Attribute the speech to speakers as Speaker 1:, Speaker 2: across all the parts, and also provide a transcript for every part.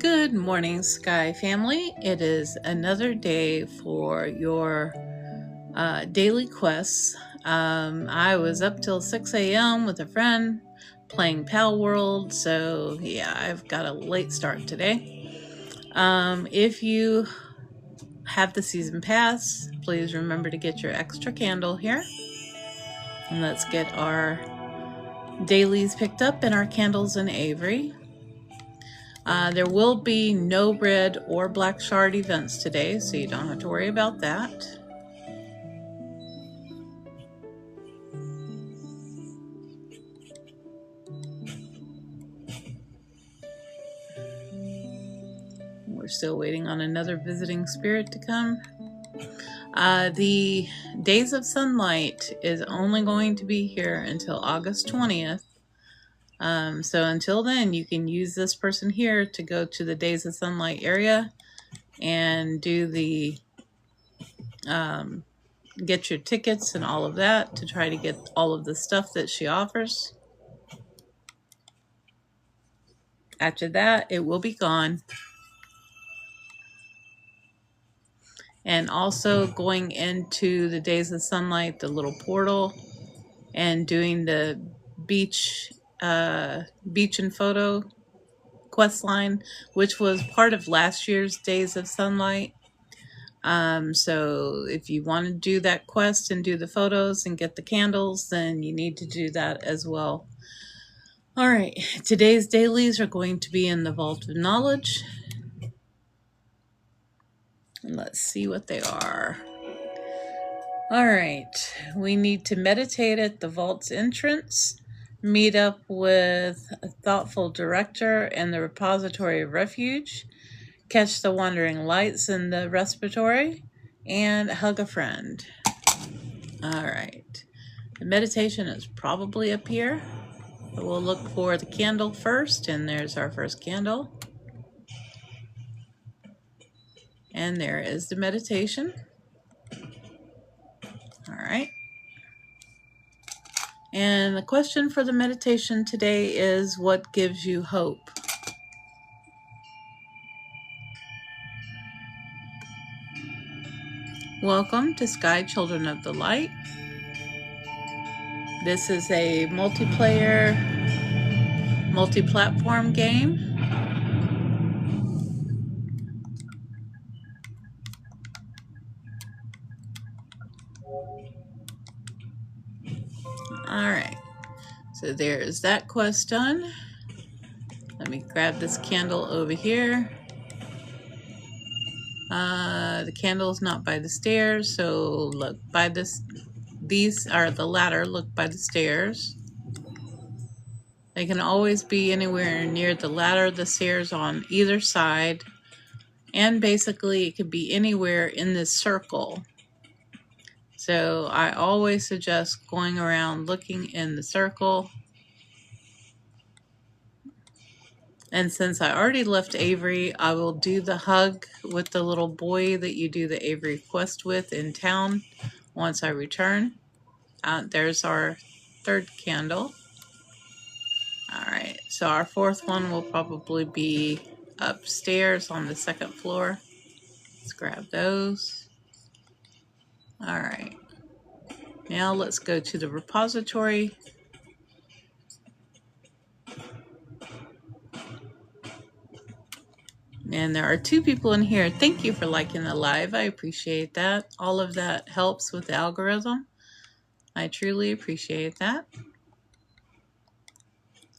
Speaker 1: Good morning, Sky family. It is another day for your daily quests. I was up till 6 a.m. with a friend playing Pal World, so yeah, I've got a late start today. If you have the season pass, please remember to get your extra candle here. And let's get our dailies picked up and our candles in Avery. There will be no red or black shard events today, so you don't have to worry about that. We're still waiting on another visiting spirit to come. The Days of Sunlight is only going to be here until August 20th. So until then, you can use this person here to go to the Days of Sunlight area and do the get your tickets and all of that to try to get all of the stuff that she offers. After that, it will be gone. And also going into the Days of Sunlight, the little portal, and doing the beach and photo quest line, which was part of last year's Days of Sunlight. So if you want to do that quest and do the photos and get the candles, then you need to do that as well. All right, today's dailies are going to be in the Vault of Knowledge. And let's see what they are. All right, we need to meditate at the vault's entrance, meet up with a thoughtful director in the repository of refuge, catch the wandering lights in the respiratory, and hug a friend. All right, the meditation is probably up here. But we'll look for the candle first, and there's our first candle. And there is the meditation. All right. And the question for the meditation today is, what gives you hope? Welcome to Sky Children of the Light. This is a multiplayer, multi-platform game. All right. So there's that quest done. Let me grab this candle over here. The candle's not by the stairs, so look by this. These are the ladder. Look by the stairs. They can always be anywhere near the ladder, the stairs on either side, and basically it could be anywhere in this circle. So I always suggest going around looking in the circle. And since I already left Avery, I will do the hug with the little boy that you do the Avery quest with in town once I return. There's our third candle. All right, so our fourth one will probably be upstairs on the second floor. Let's grab those. All right, now let's go to the repository. And there are 2 people in here. Thank you for liking the live. I appreciate that. All of that helps with the algorithm. I truly appreciate that.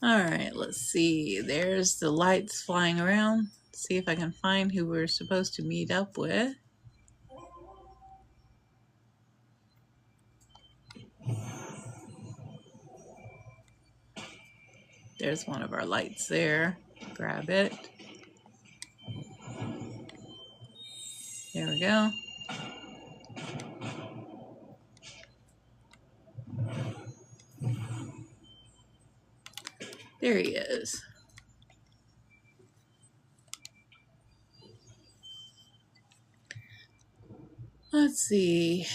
Speaker 1: All right, let's see. There's the lights flying around. Let's see if I can find who we're supposed to meet up with. There's one of our lights there. Grab it. There we go. There he is. Let's see.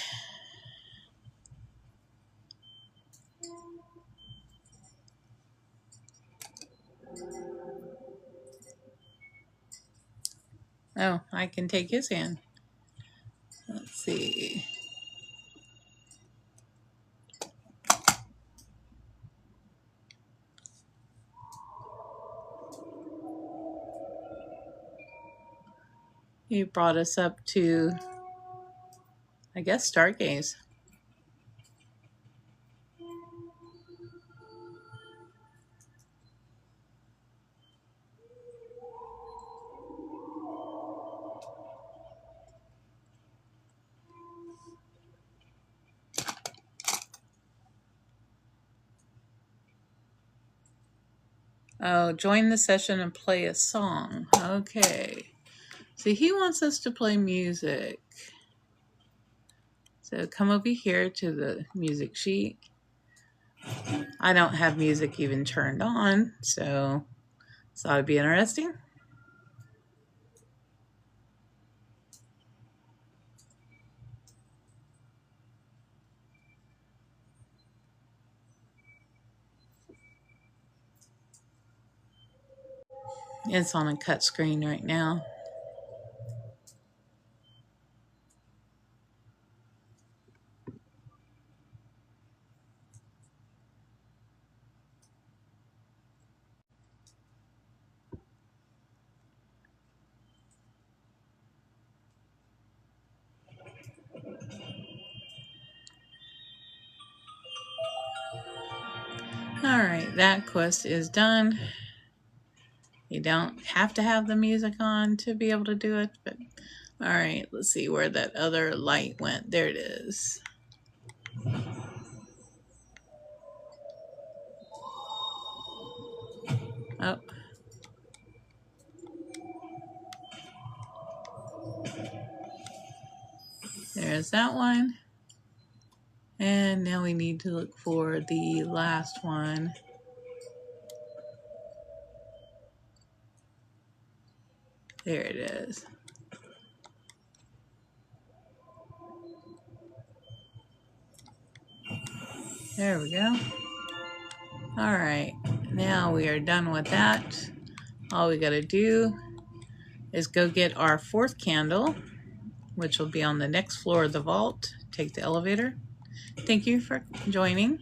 Speaker 1: Oh, I can take his hand. Let's see. He brought us up to, I guess, Stargaze. Oh, join the session and play a song. Okay. So he wants us to play music. So come over here to the music sheet. I don't have music even turned on, so thought it'd be interesting. It's on a cut screen right now. Alright, that quest is done. You don't have to have the music on to be able to do it, but alright, let's see where that other light went. There it is. Oh. There's that one. And now we need to look for the last one. There it is. There we go. Alright, now we are done with that. All we gotta do is go get our fourth candle, which will be on the next floor of the vault. Take the elevator. Thank you for joining.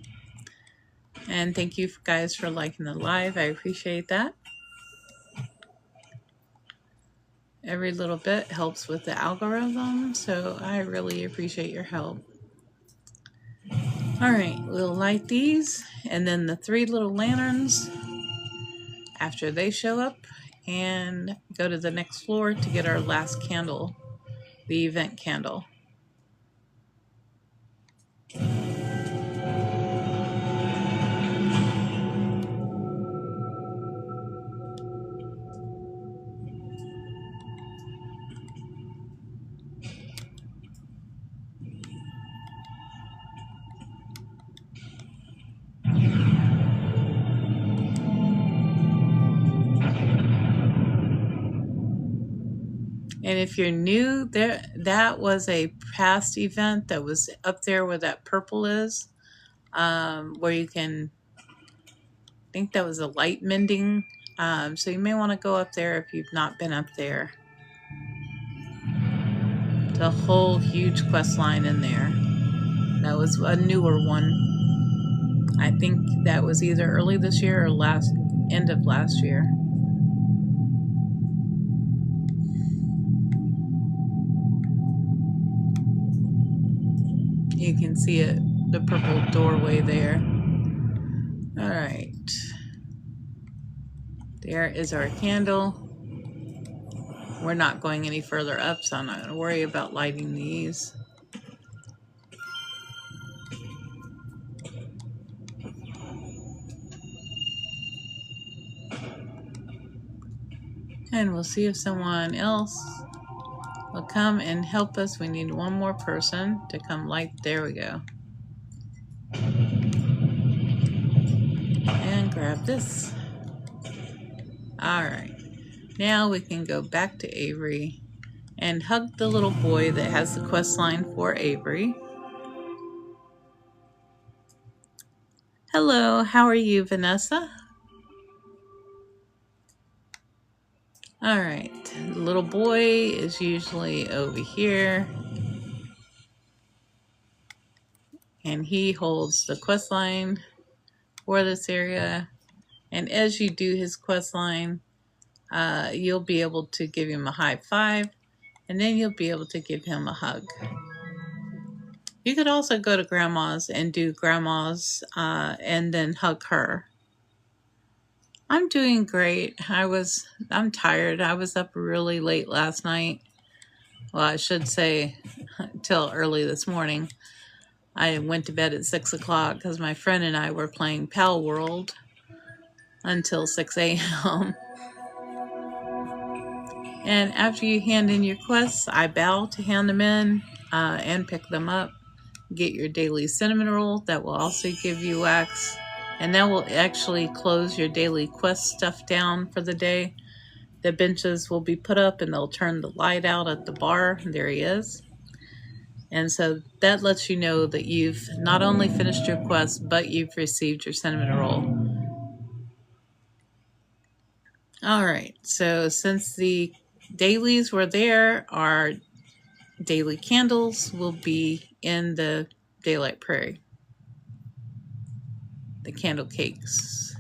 Speaker 1: And thank you guys for liking the live. I appreciate that. Every little bit helps with the algorithm, so I really appreciate your help. Alright, we'll light these, and then the 3 little lanterns after they show up, and go to the next floor to get our last candle, the event candle. And if you're new, that was a past event that was up there where that purple is, where you can, I think that was a light mending. So you may want to go up there if you've not been up there. The whole huge quest line in there. That was a newer one. I think that was either early this year or end of last year. You can see it, the purple doorway there. All right. There is our candle. We're not going any further up, so I'm not going to worry about lighting these. And we'll see if someone else will come and help us. We need one more person to come light. There we go. And grab this. Alright. Now we can go back to Avery and hug the little boy that has the quest line for Avery. Hello, how are you, Vanessa? All right, the little boy is usually over here, and he holds the quest line for this area. And as you do his quest line, you'll be able to give him a high five, and then you'll be able to give him a hug. You could also go to Grandma's and do Grandma's and then hug her. I'm doing great. I'm tired. I was up really late last night. Well, I should say till early this morning. I went to bed at 6 o'clock because my friend and I were playing Pal World until 6 a.m. And after you hand in your quests, I bow to hand them in and pick them up. Get your daily cinnamon roll. That will also give you wax. And that will actually close your daily quest stuff down for the day. The benches will be put up and they'll turn the light out at the bar. There he is. And so that lets you know that you've not only finished your quest, but you've received your cinnamon roll. All right, so since the dailies were there, our daily candles will be in the Daylight Prairie. The candle cakes.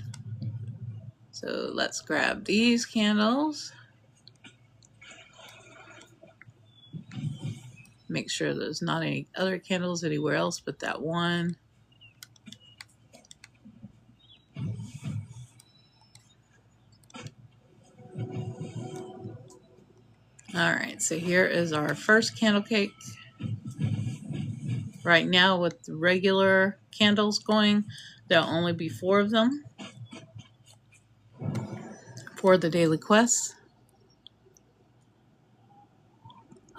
Speaker 1: So let's grab these candles. Make sure there's not any other candles anywhere else but that one. All right, so here is our first candle cake. Right now with the regular candles going, there'll only be 4 of them for the daily quest.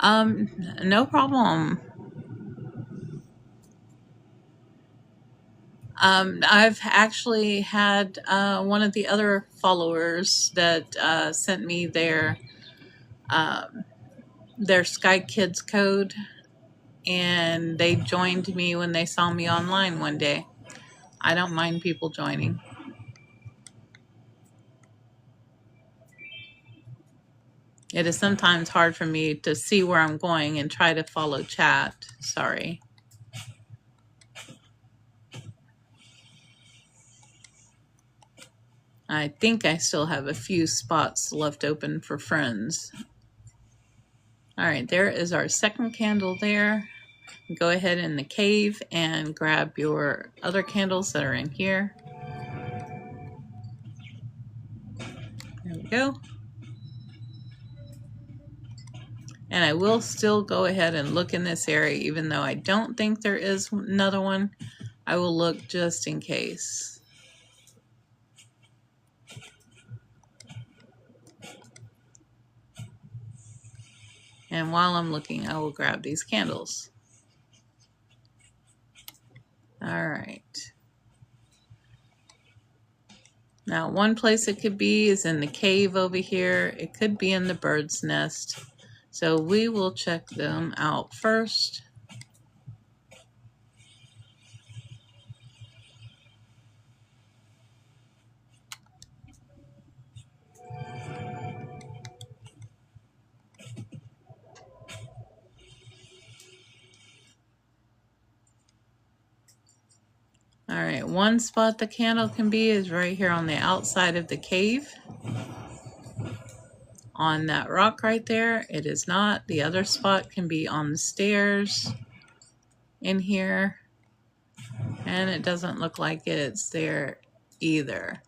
Speaker 1: No problem. I've actually had one of the other followers that sent me their Sky Kids code, and they joined me when they saw me online one day. I don't mind people joining. It is sometimes hard for me to see where I'm going and try to follow chat. Sorry. I think I still have a few spots left open for friends. All right, there is our second candle there. Go ahead in the cave and grab your other candles that are in here. There we go. And I will still go ahead and look in this area, even though I don't think there is another one. I will look just in case. And while I'm looking, I will grab these candles. All right. Now, one place it could be is in the cave over here. It could be in the bird's nest. So we will check them out first. All right, one spot the candle can be is right here on the outside of the cave. On that rock right there, it is not. The other spot can be on the stairs in here. And it doesn't look like it's there either.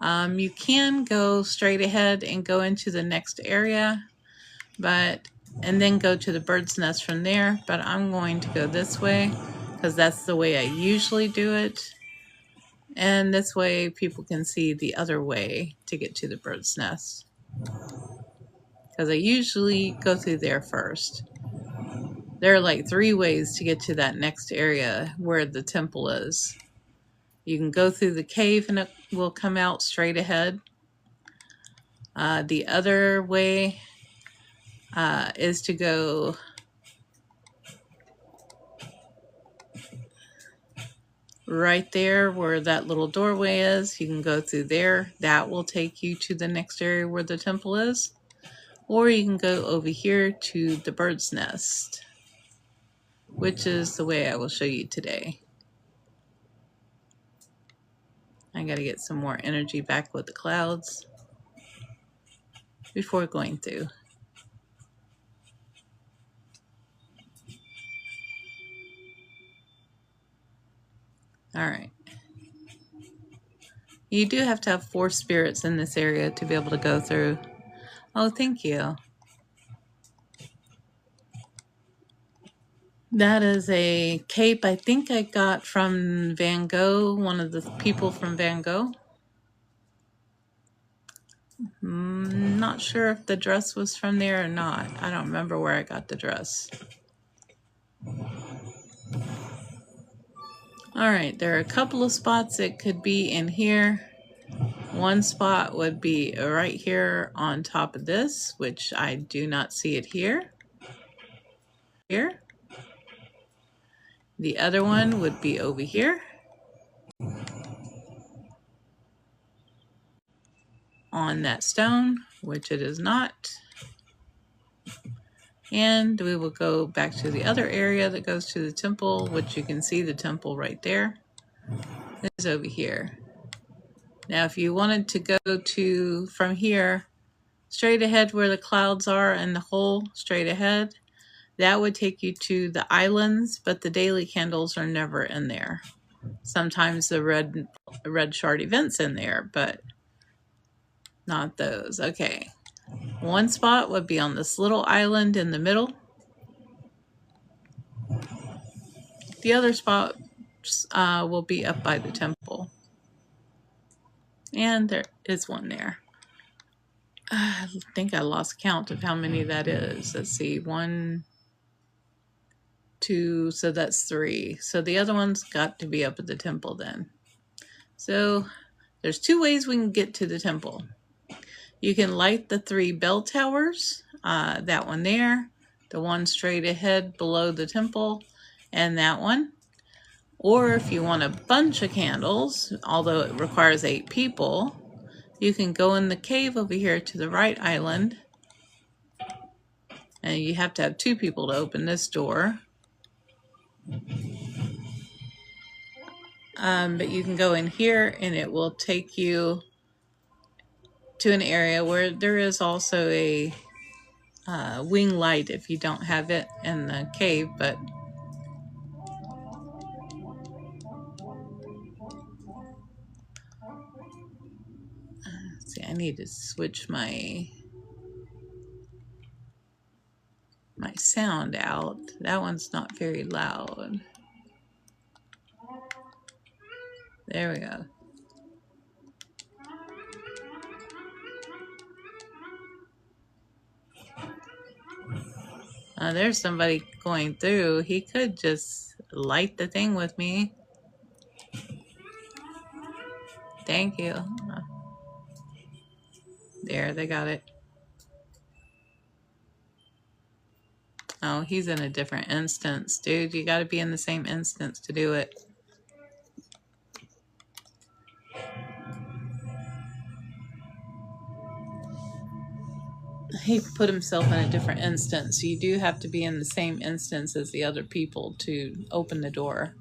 Speaker 1: You can go straight ahead and go into the next area, and then go to the bird's nest from there. But I'm going to go this way because that's the way I usually do it. And this way people can see the other way to get to the bird's nest. Because I usually go through there first. There are like 3 ways to get to that next area where the temple is. You can go through the cave and it will come out straight ahead. The other way is to go right there where that little doorway is. You can go through there. That will take you to the next area where the temple is. Or you can go over here to the bird's nest, which is the way I will show you today. I gotta get some more energy back with the clouds before going through. All right. You do have to have 4 spirits in this area to be able to go through. Oh, thank you. That is a cape I think I got from Van Gogh, one of the people from Van Gogh. Not sure if the dress was from there or not. I don't remember where I got the dress. All right, there are a couple of spots it could be in here. One spot would be right here on top of this, which I do not see it here. Here. The other one would be over here. On that stone, which it is not. And we will go back to the other area that goes to the temple, which you can see the temple right there. It is over here. Now, if you wanted to go to, from here, straight ahead where the clouds are and the hole straight ahead, that would take you to the islands, but the daily candles are never in there. Sometimes the red shard event's in there, but not those. Okay. One spot would be on this little island in the middle. The other spot will be up by the temple. And there is one there. I think I lost count of how many that is. Let's see, 1, 2, so that's 3. So the other one's got to be up at the temple then. So there's 2 ways we can get to the temple. You can light the 3 bell towers, that one there, the one straight ahead below the temple, and that one. Or if you want a bunch of candles, although it requires 8 people, you can go in the cave over here to the right island. And you have to have 2 people to open this door. But you can go in here and it will take you to an area where there is also a wing light if you don't have it in the cave, but see, I need to switch my sound out. That one's not very loud. There we go. There's somebody going through. He could just light the thing with me. Thank you. There, they got it. Oh, he's in a different instance. Dude, you gotta be in the same instance to do it. He put himself in a different instance. You do have to be in the same instance as the other people to open the door.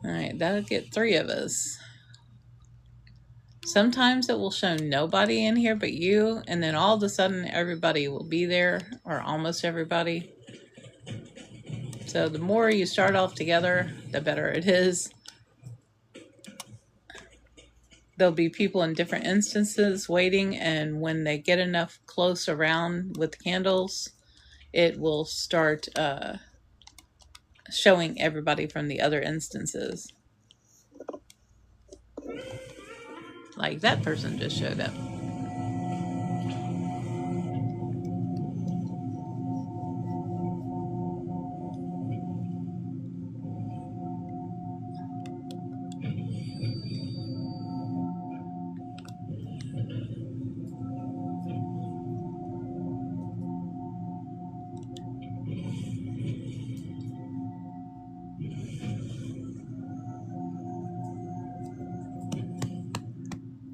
Speaker 1: Alright, that'll get 3 of us. Sometimes it will show nobody in here but you, and then all of a sudden everybody will be there, or almost everybody. So the more you start off together, the better it is. There'll be people in different instances waiting, and when they get enough close around with candles, it will start showing everybody from the other instances. Like that person just showed up.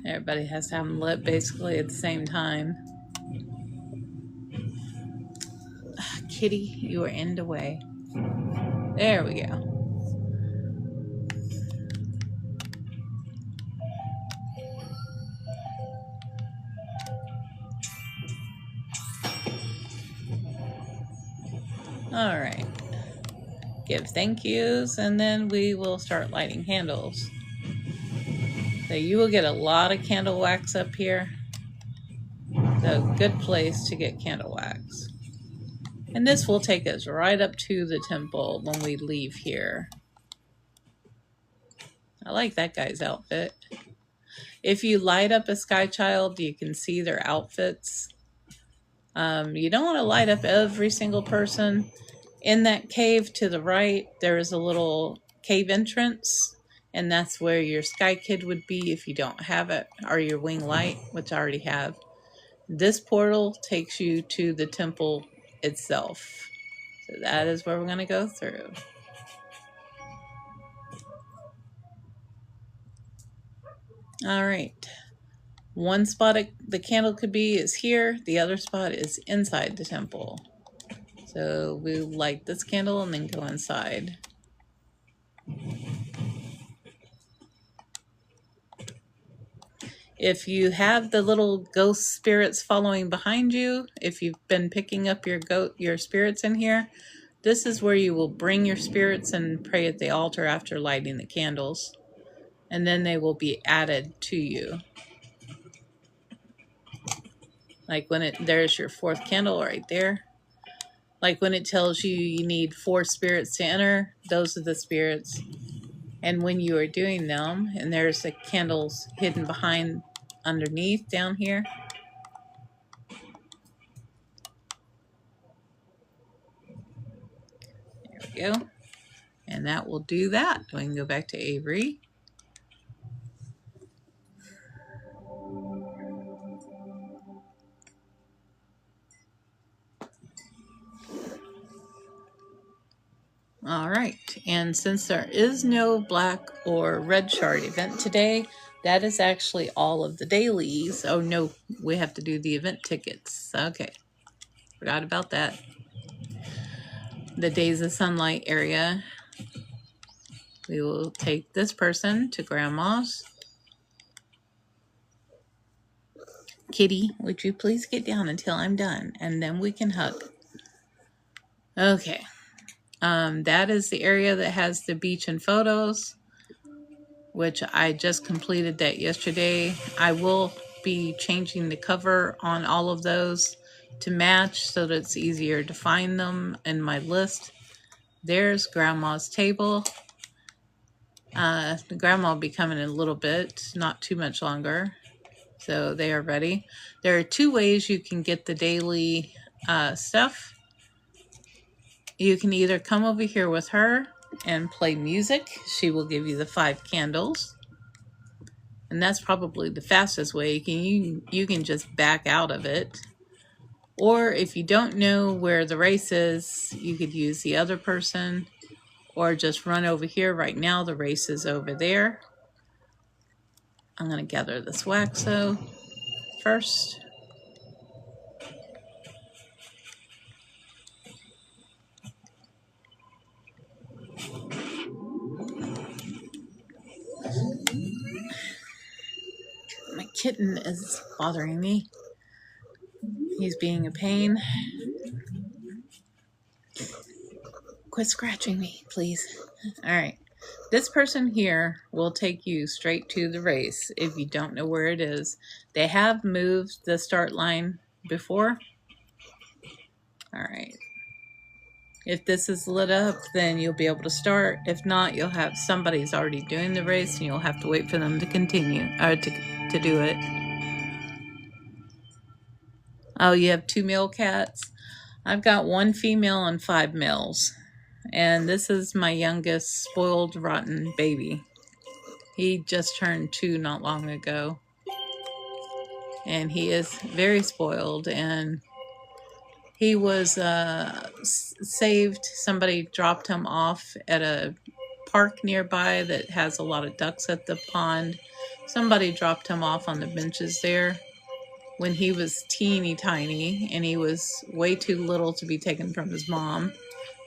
Speaker 1: Everybody has to have them lit basically at the same time. Kitty, you are in the way. There we go. All right. Give thank yous, and then we will start lighting candles. So you will get a lot of candle wax up here. So good place to get candle wax. And this will take us right up to the temple when we leave here. I like that guy's outfit. If you light up a sky child, you can see their outfits. You don't want to light up every single person. In that cave to the right, there is a little cave entrance, and that's where your sky kid would be if you don't have it, or your wing light, which I already have. This portal takes you to the temple itself. So that is where we're going to go through. All right. One spot the candle could be is here. The other spot is inside the temple. So we light this candle and then go inside. If you have the little ghost spirits following behind you, if you've been picking up your spirits in here, this is where you will bring your spirits and pray at the altar after lighting the candles. And then they will be added to you. Like when there's your fourth candle right there. Like when it tells you you need 4 spirits to enter, those are the spirits. And when you are doing them, and there's the candles hidden behind underneath down here. There we go. And that will do that. We can go back to Avery. All right, and since there is no black or red shard event today, that is actually all of the dailies. Oh no, we have to do the event tickets. Okay, forgot about that. The Days of Sunlight area. We will take this person to Grandma's. Kitty, would you please get down until I'm done, and then we can hug. Okay. That is the area that has the beach and photos, which I just completed that yesterday. I will be changing the cover on all of those to match so that it's easier to find them in my list. There's Grandma's table. The Grandma will be coming in a little bit, not too much longer. So they are ready. There are 2 ways you can get the daily stuff. You can either come over here with her and play music. She will give you the 5 candles. And that's probably the fastest way. You can just back out of it. Or if you don't know where the race is, you could use the other person. Or just run over here. Right now the race is over there. I'm going to gather this waxo first. My kitten is bothering me. He's being a pain. Quit scratching me, please. All right. This person here will take you straight to the race if you don't know where it is. They have moved the start line before. All right. If this is lit up, then you'll be able to start. If not, you'll have somebody's already doing the race and you'll have to wait for them to continue, or to do it. Oh, you have 2 male cats? I've got 1 female and 5 males. And this is my youngest spoiled rotten baby. He just turned 2 not long ago. And he is very spoiled, and he was saved. Somebody dropped him off at a park nearby that has a lot of ducks at the pond. Somebody dropped him off on the benches there when he was teeny tiny and he was way too little to be taken from his mom.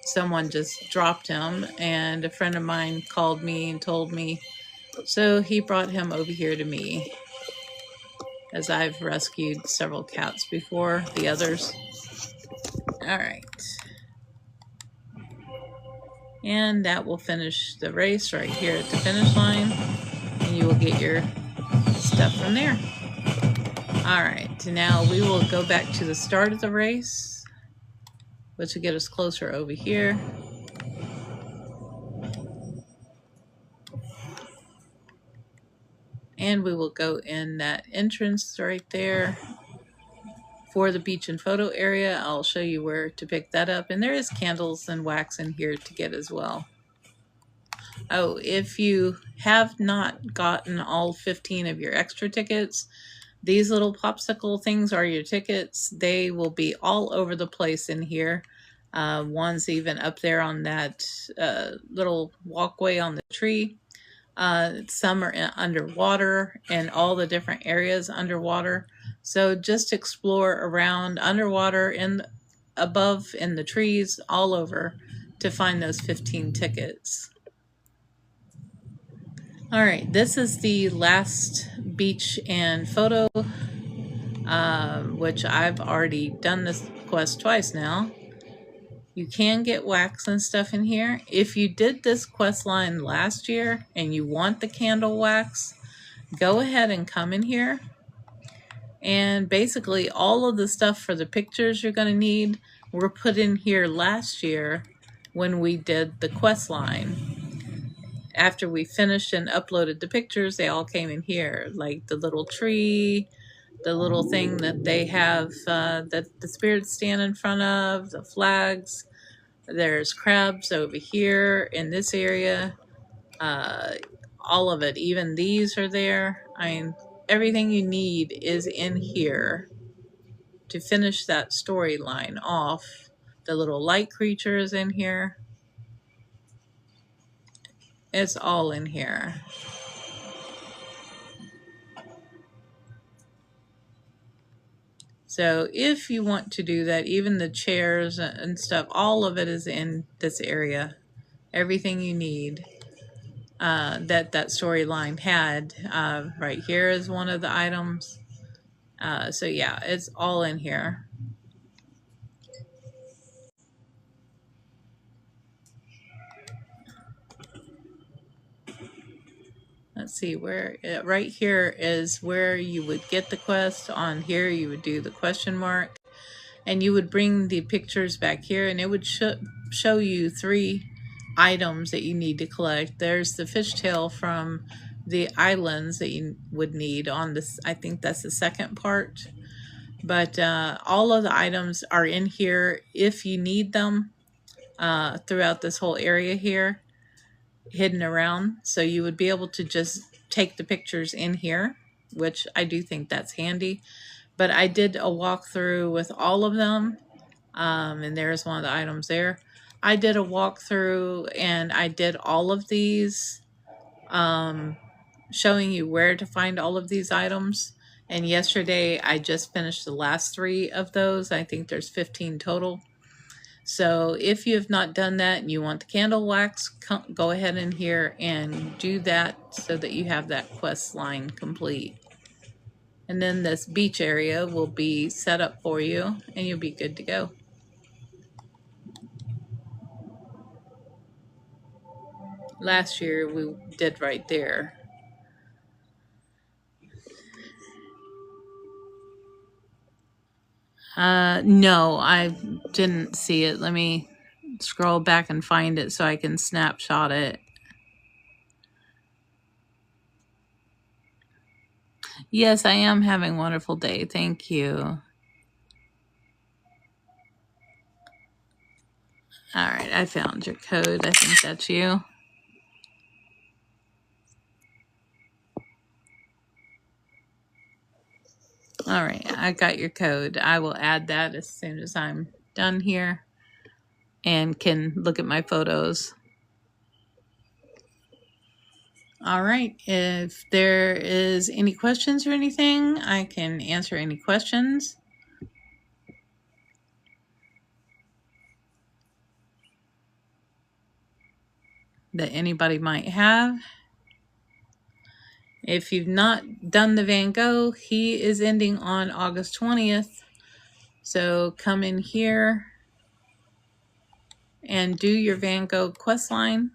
Speaker 1: Someone just dropped him, and a friend of mine called me and told me, so he brought him over here to me, as I've rescued several cats before, the others. All right. And that will finish the race right here at the finish line, and you will get your stuff from there. All right, now we will go back to the start of the race, which will get us closer over here. And we will go in that entrance right there for the beach and photo area. I'll show you where to pick that up. And there is candles and wax in here to get as well. Oh, if you have not gotten all 15 of your extra tickets, these little popsicle things are your tickets. They will be all over the place in here. One's even up there on that little walkway on the tree. Some are underwater and all the different areas underwater. So just explore around underwater and above in the trees all over to find those 15 tickets. All right, this is the last beach and photo, which I've already done this quest twice now. You can get wax and stuff in here. If you did this quest line last year and you want the candle wax, go ahead and come in here. And basically all of the stuff for the pictures you're going to need were put in here last year when we did the quest line. After we finished and uploaded the pictures, they all came in here, like the little tree, the little thing that they have that the spirits stand in front of, the flags. There's crabs over here in this area. All of it, even these are there. I mean, everything you need is in here to finish that storyline off. The little light creature is in here. It's all in here. So if you want to do that, even the chairs and stuff, all of it is in this area. Everything you need that storyline had. Right here is one of the items. So yeah, it's all in here. Let's see, where right here is where you would get the quest. On here you would do the question mark, and you would bring the pictures back here, and it would show you 3 items that you need to collect. There's the fishtail from the islands that you would need on this. I think that's the second part. But all of the items are in here if you need them throughout this whole area here, hidden around. So you would be able to just take the pictures in here, which I do think that's handy. But I did a walkthrough with all of them, and there's one of the items there. I did a walkthrough and I did all of these, showing you where to find all of these items. And yesterday I just finished the last 3 of those. I think there's 15 total. So if you have not done that and you want the candle wax, go ahead in here and do that so that you have that quest line complete. And then this beach area will be set up for you and you'll be good to go. Last year we did right there. No, I didn't see it. Let me scroll back and find it so I can snapshot it. Yes, I am having a wonderful day. Thank you. All right, I found your code. I think that's you. All right, I got your code. I will add that as soon as I'm done here and can look at my photos. All right. If there is any questions or anything, I can answer any questions. That anybody might have. If you've not done the Van Gogh, he is ending on August 20th. So come in here and do your Van Gogh quest line.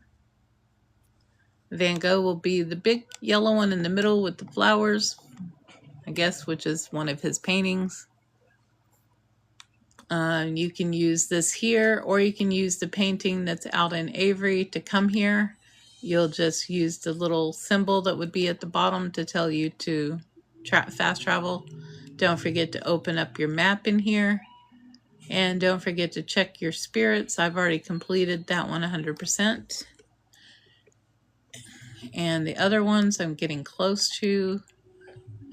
Speaker 1: Van Gogh will be the big yellow one in the middle with the flowers, I guess, which is one of his paintings. You can use this here, or you can use the painting that's out in Avery to come here. You'll just use the little symbol that would be at the bottom to tell you to fast travel. Don't forget to open up your map in here. And don't forget to check your spirits. I've already completed that one 100%. And the other ones I'm getting close to.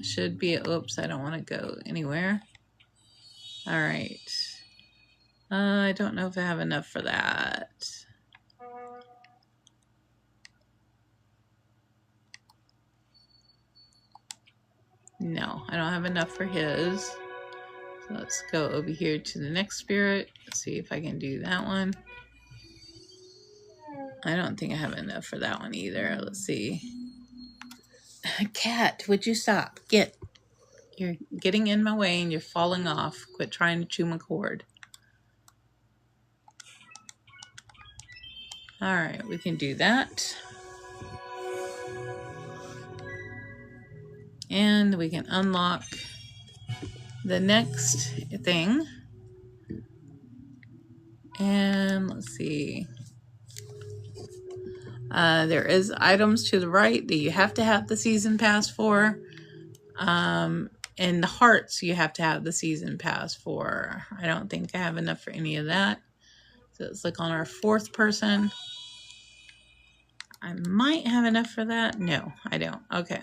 Speaker 1: Should be, oops, I don't want to go anywhere. All right. I don't know if I have enough for that. No, I don't have enough for his. So let's go over here to the next spirit. Let's see if I can do that one. I don't think I have enough for that one either. Let's see. Cat, would you stop? You're getting in my way and you're falling off. Quit trying to chew my cord. All right, we can do that. And we can unlock the next thing. And let's see. There is items to the right that you have to have the season pass for. And the hearts you have to have the season pass for. I don't think I have enough for any of that. So let's look on our fourth person. I might have enough for that. No, I don't. Okay.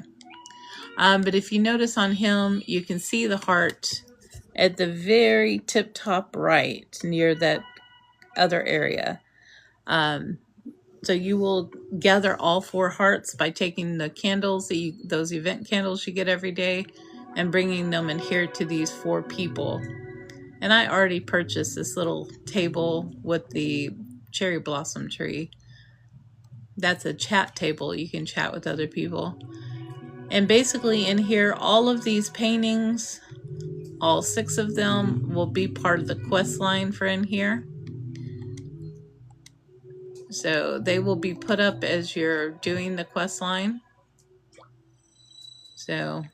Speaker 1: But if you notice on him, you can see the heart at the very tip top right near that other area. So you will gather all 4 hearts by taking the candles, those event candles you get every day, and bringing them in here to these 4 people. And I already purchased this little table with the cherry blossom tree. That's a chat table. You can chat with other people. And basically in here, all of these paintings, all 6 of them, will be part of the quest line for in here. So they will be put up as you're doing the quest line. So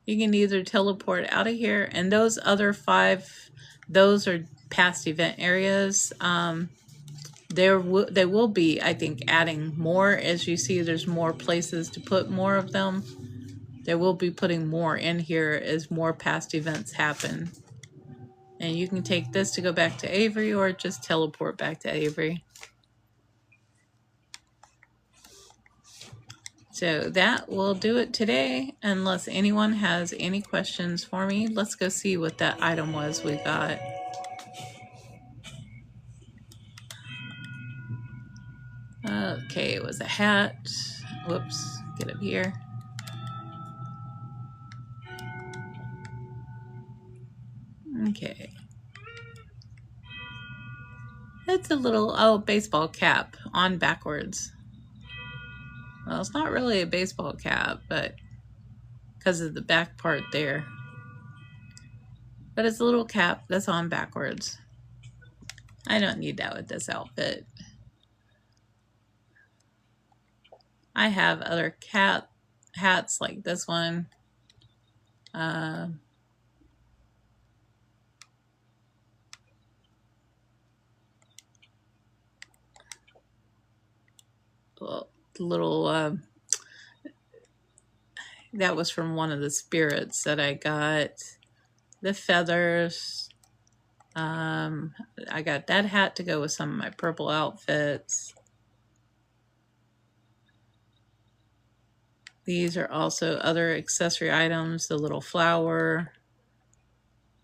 Speaker 1: you can either teleport out of here, and those other 5, those are past event areas. They will be, I think, adding more. As you see, there's more places to put more of them. They will be putting more in here as more past events happen. And you can take this to go back to Avery, or just teleport back to Avery. So that will do it today, unless anyone has any questions for me. Let's go see what that item was we got. Okay, it was a hat. Whoops, get up here. Okay. It's a little, baseball cap on backwards. Well, it's not really a baseball cap, but because of the back part there. But it's a little cap that's on backwards. I don't need that with this outfit. I have other cat hats like this one. Little that was from one of the spirits that I got. The feathers. I got that hat to go with some of my purple outfits. These are also other accessory items. The little flower.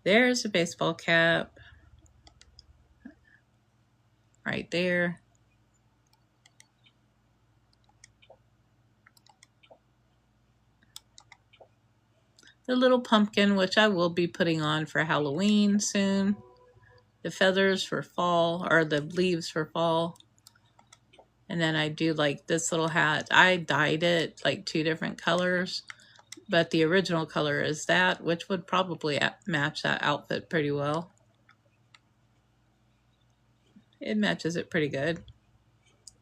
Speaker 1: There's a baseball cap. Right there. The little pumpkin, which I will be putting on for Halloween soon. The feathers for fall, or the leaves for fall. And then I do like this little hat. I dyed it like 2 different colors, but the original color is that, which would probably match that outfit pretty well. It matches it pretty good.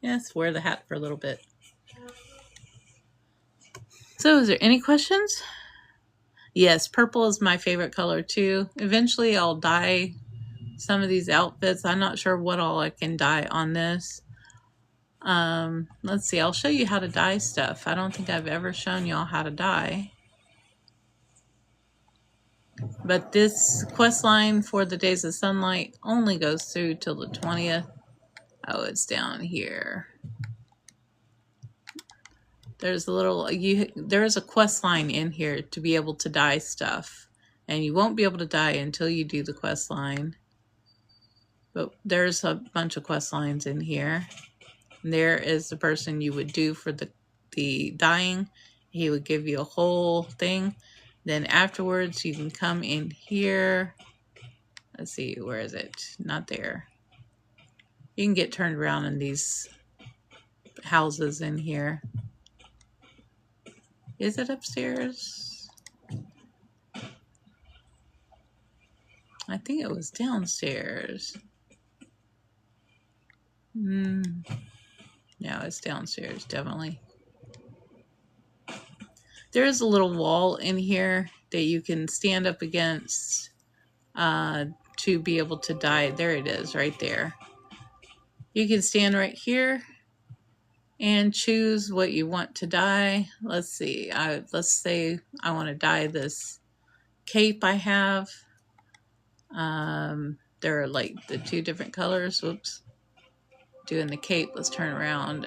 Speaker 1: Yes, wear the hat for a little bit. So is there any questions? Yes, purple is my favorite color too. Eventually I'll dye some of these outfits. I'm not sure what all I can dye on this. Let's see, I'll show you how to dye stuff. I don't think I've ever shown y'all how to dye. But this quest line for the Days of Sunlight only goes through till the 20th. Oh, it's down here. There's a little, there is a quest line in here to be able to dye stuff. And you won't be able to dye until you do the quest line. But there's a bunch of quest lines in here. And there is the person you would do for the dyeing. He would give you a whole thing. Then afterwards, you can come in here. Let's see, where is it? Not there. You can get turned around in these houses in here. Is it upstairs? I think it was downstairs. No, it's downstairs, definitely. There is a little wall in here that you can stand up against to be able to dye. There it is, right there. You can stand right here and choose what you want to dye. Let's see. Let's say I want to dye this cape I have. There are like the 2 different colors. Whoops. Doing the cape. Let's turn around.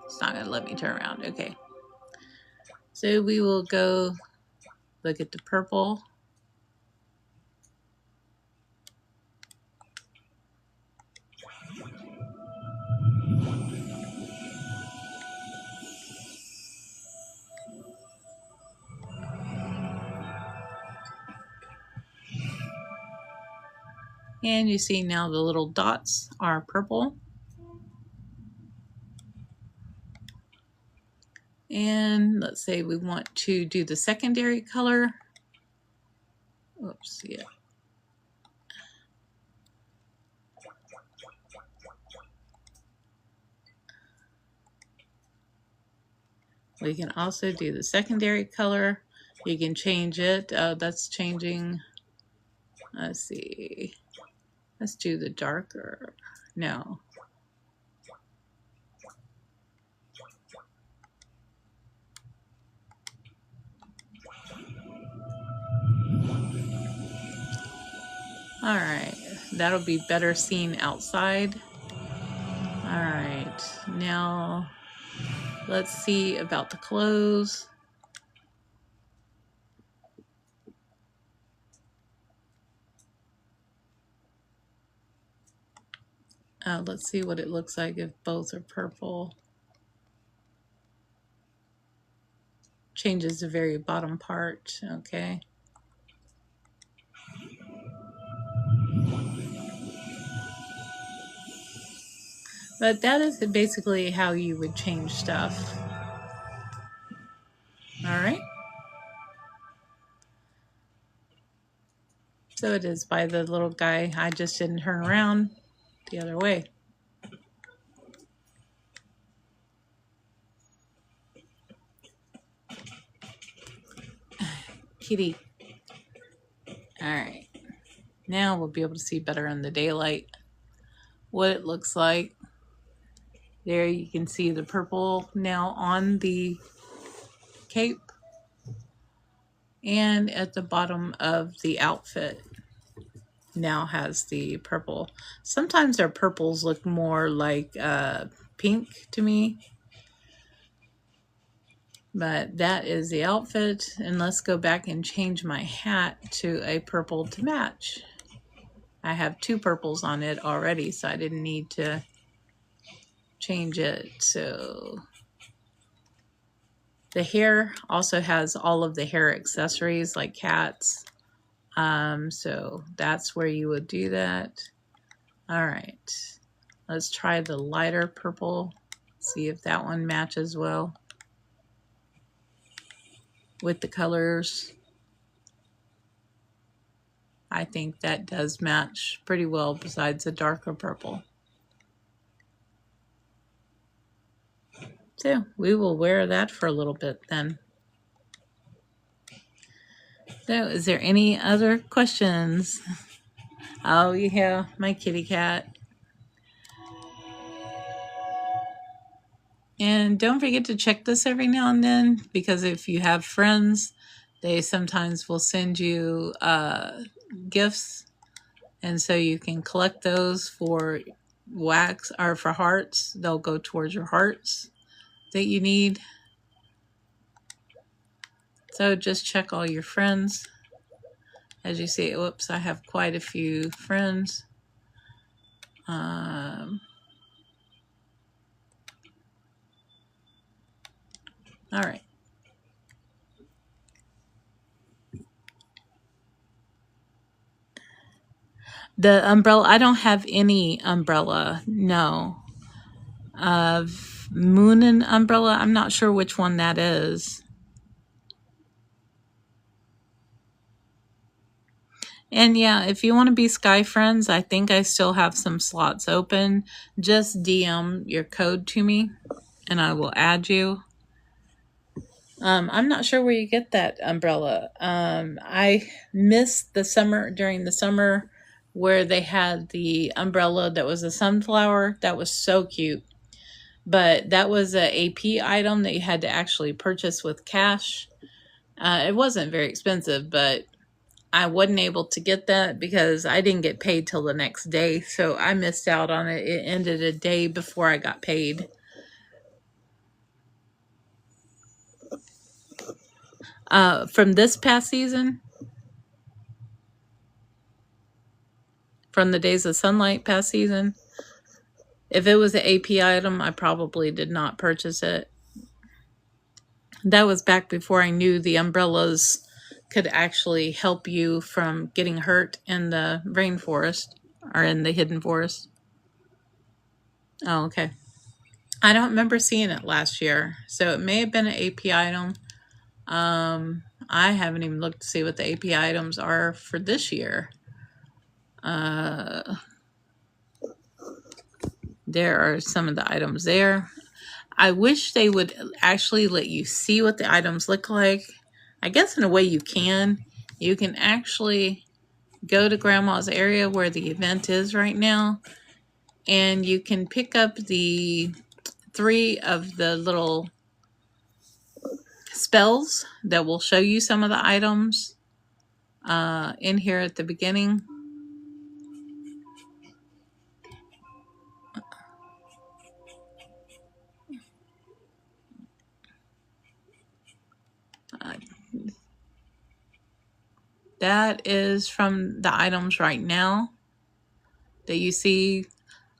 Speaker 1: It's not going to let me turn around. Okay. So we will go look at the purple. And you see now the little dots are purple. And let's say we want to do the secondary color. Oops, yeah. We can also do the secondary color. You can change it. That's changing. Let's see. Let's do the darker. No. All right. That'll be better seen outside. All right. Now let's see about the clothes. Let's see what it looks like if both are purple. Changes the very bottom part, okay. But that is basically how you would change stuff. All right. So it is by the little guy. I just didn't turn around the other way. Kitty. All right. Now we'll be able to see better in the daylight what it looks like. There you can see the purple now on the cape and at the bottom of the outfit now has the purple. Sometimes their purples look more like pink to me. But that is the outfit, and let's go back and change my hat to a purple to match. I have 2 purples on it already, so I didn't need to change it. So The hair also has all of the hair accessories like cats. So that's where you would do that. All right, let's try the lighter purple. See if that one matches well with the colors. I think that does match pretty well besides the darker purple. So we will wear that for a little bit then. So is there any other questions? Oh yeah, my kitty cat. And don't forget to check this every now and then, because if you have friends, they sometimes will send you gifts, and so you can collect those for wax or for hearts. They'll go towards your hearts that you need. So just check all your friends. As you see, whoops, I have quite a few friends. All right. The umbrella, I don't have any umbrella, no. Moonin umbrella, I'm not sure which one that is. And yeah, if you want to be Sky Friends, I think I still have some slots open. Just DM your code to me and I will add you. I'm not sure where you get that umbrella. I missed the summer, during the summer, where they had the umbrella that was a sunflower. That was so cute. But that was a AP item that you had to actually purchase with cash. It wasn't very expensive, but I wasn't able to get that because I didn't get paid till the next day. So I missed out on it. It ended a day before I got paid. From this past season, from the Days of Sunlight past season, if it was an AP item, I probably did not purchase it. That was back before I knew the umbrellas could actually help you from getting hurt in the rainforest or in the hidden forest. Oh, okay. I don't remember seeing it last year, so it may have been an AP item. I haven't even looked to see what the AP items are for this year. There are some of the items there. I wish they would actually let you see what the items look like. I guess in a way you can. You can actually go to Grandma's area where the event is right now, and you can pick up the 3 of the little spells that will show you some of the items in here at the beginning. That is from the items right now that you see.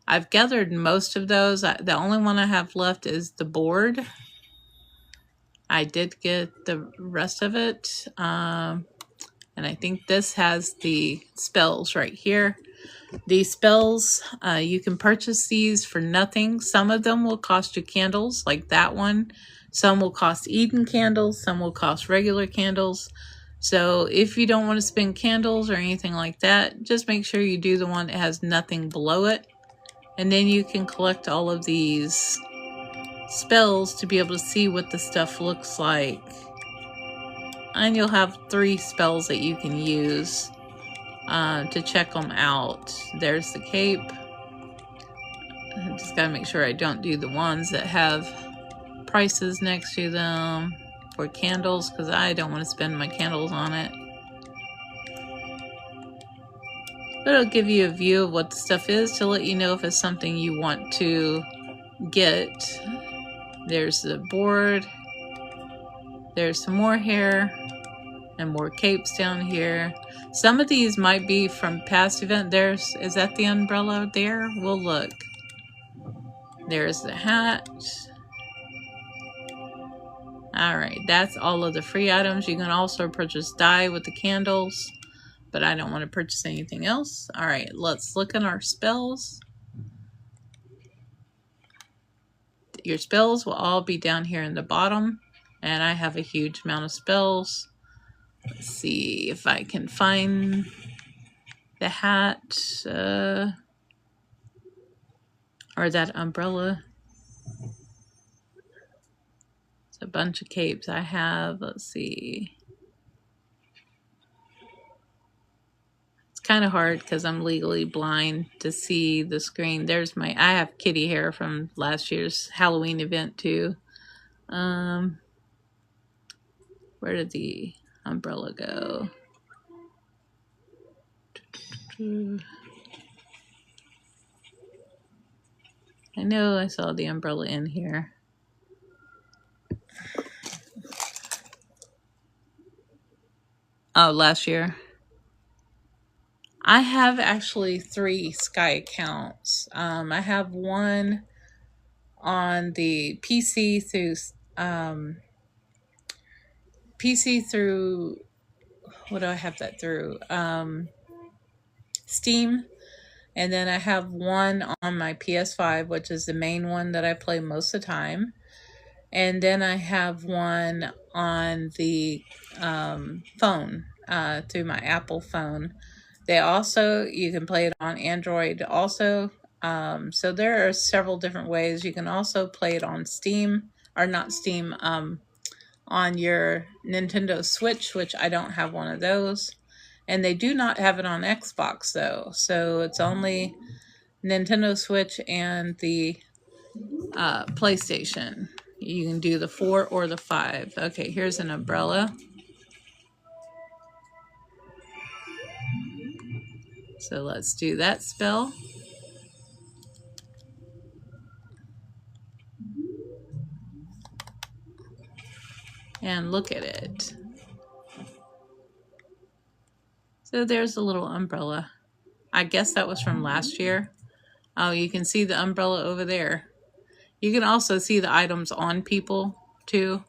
Speaker 1: I've gathered most of those. The only one I have left is the board. I did get the rest of it. And I think this has the spells right here. These spells, you can purchase these for nothing. Some of them will cost you candles, like that one. Some will cost Eden candles. Some will cost regular candles. So if you don't want to spend candles or anything like that, just make sure you do the one that has nothing below it. And then you can collect all of these spells to be able to see what the stuff looks like. And you'll have 3 spells that you can use to check them out. There's the cape. I just gotta make sure I don't do the ones that have prices next to them for candles, because I don't want to spend my candles on it. But it'll give you a view of what the stuff is to let you know if it's something you want to get. There's the board. There's some more hair and more capes down here. Some of these might be from past event. Is that the umbrella there? We'll look. There's the hat. Alright, that's all of the free items. You can also purchase dye with the candles, but I don't want to purchase anything else. Alright, let's look at our spells. Your spells will all be down here in the bottom, and I have a huge amount of spells. Let's see if I can find the hat, or that umbrella. It's a bunch of capes I have. Let's see. It's kind of hard because I'm legally blind to see the screen. There's I have kitty hair from last year's Halloween event too. Where did the umbrella go? I know I saw the umbrella in here. Oh, last year. I have actually 3 Sky accounts. I have one on the PC through, what do I have that through? Steam. And then I have one on my PS5, which is the main one that I play most of the time. And then I have one on the phone, through my Apple phone. You can play it on Android also. So there are several different ways. You can also play it on Steam, or not Steam, on your Nintendo Switch, which I don't have one of those. And they do not have it on Xbox though. So it's only Nintendo Switch and the PlayStation. You can do the 4 or the 5. Okay, here's an umbrella. So let's do that spell. And look at it. So there's a little umbrella. I guess that was from last year. Oh, you can see the umbrella over there. You can also see the items on people too.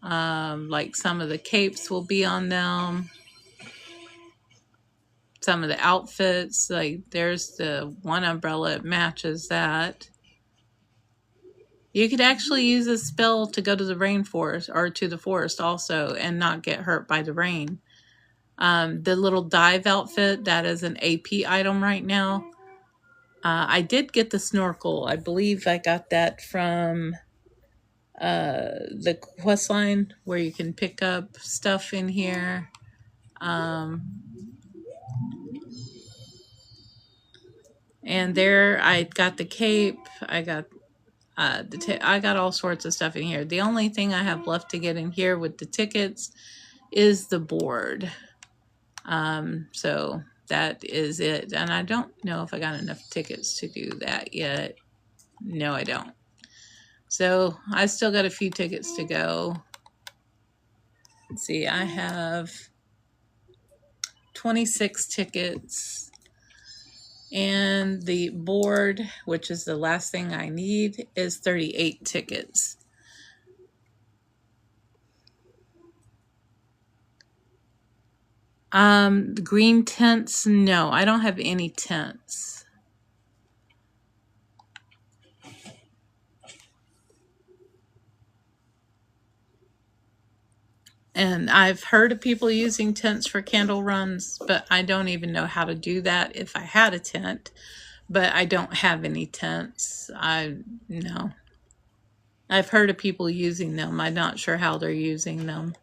Speaker 1: Like some of the capes will be on them. Some of the outfits, like there's the one umbrella, it matches that. You could actually use a spell to go to the rainforest or to the forest also and not get hurt by the rain. The little dive outfit, that is an AP item right now. I did get the snorkel. I believe I got that from the quest line where you can pick up stuff in here. And there I got the cape. I got I got all sorts of stuff in here. The only thing I have left to get in here with the tickets is the board. So that is it. And I don't know if I got enough tickets to do that yet. No, I don't. So I still got a few tickets to go. Let's see, I have 26 tickets. And the board, which is the last thing I need, is 38 tickets. The green tents, no, I don't have any tents. And I've heard of people using tents for candle runs, but I don't even know how to do that if I had a tent. But I don't have any tents. No. I've heard of people using them. I'm not sure how they're using them.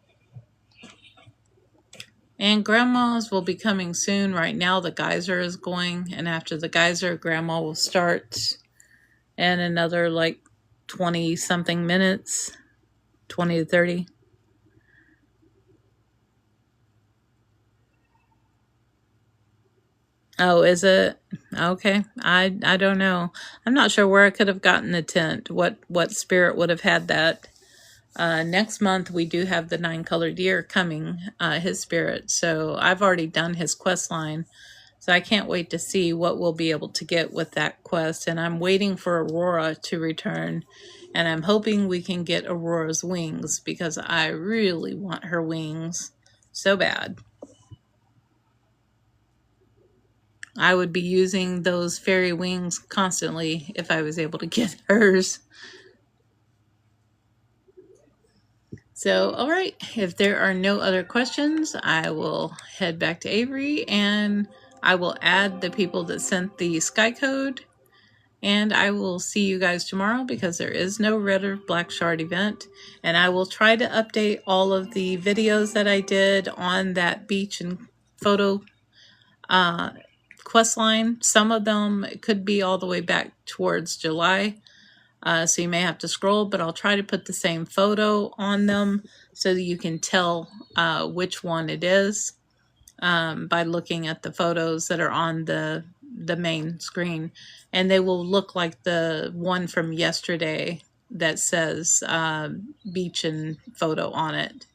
Speaker 1: And grandma's will be coming soon. Right now the geyser is going, and after the geyser, grandma will start in another like 20 something minutes, 20 to 30. Oh, is it? Okay. I don't know. I'm not sure where I could have gotten the tent. What spirit would have had that. Next month we do have the 9-colored deer coming, his spirit. So I've already done his quest line. So I can't wait to see what we'll be able to get with that quest. And I'm waiting for Aurora to return And I'm hoping we can get Aurora's wings because I really want her wings so bad. I would be using those fairy wings constantly if I was able to get hers. So, all right, if there are no other questions, I will head back to Avery and I will add the people that sent the sky code. And I will see you guys tomorrow because there is no Red or Black Shard event. And I will try to update all of the videos that I did on that beach and photo quest line. Some of them could be all the way back towards July. So you may have to scroll, but I'll try to put the same photo on them so that you can tell which one it is by looking at the photos that are on the main screen. And they will look like the one from yesterday that says beach and photo on it.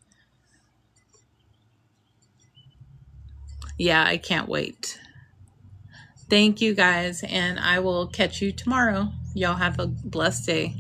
Speaker 1: Yeah, I can't wait. Thank you guys, and I will catch you tomorrow. Y'all have a blessed day.